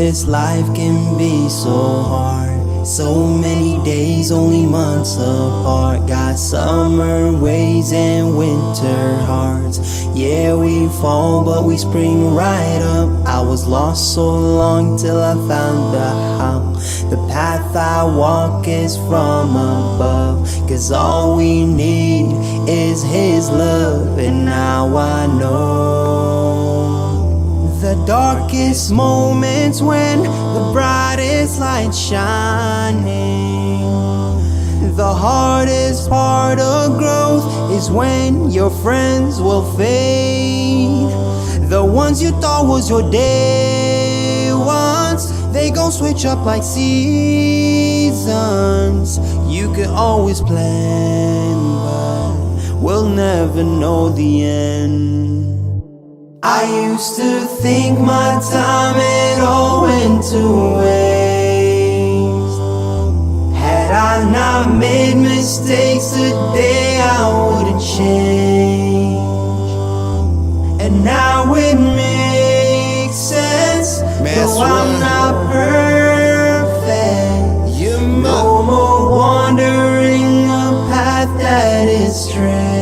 This life can be so hard, so many days, only months apart. Got summer ways and winter hearts. Yeah, we fall, but we spring right up. I was lost so long till I found the house. The path I walk is from above, 'cause all we need is His love. And now I know the darkest moments when the brightest light shining. The hardest part of growth is when your friends will fade. The ones you thought was your day ones, they gon' switch up like seasons. You could always plan, but we'll never know the end. I used to think my time had all went to waste. Had I not made mistakes today, I wouldn't change. And now it makes sense, though I'm not perfect. No more wandering a path that is straight.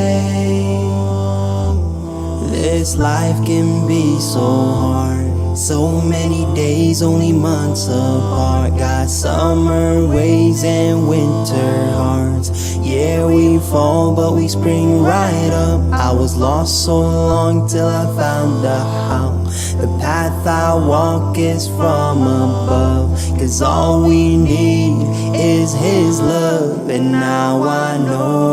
This life can be so hard, so many days, only months apart. Got summer ways and winter hearts. Yeah, we fall, but we spring right up. I was lost so long till I found the house. The path I walk is from above, 'cause all we need is His love. And now I know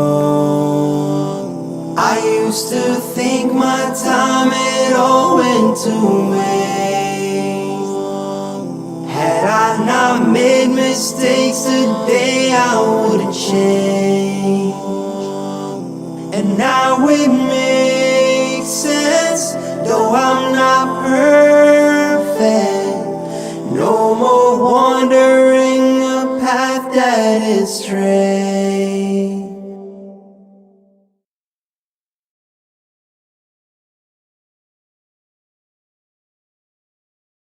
I used to think my time had all went to waste. Had I not made mistakes today, I wouldn't change. And now it makes sense, though I'm not perfect. No more wandering a path that is straight.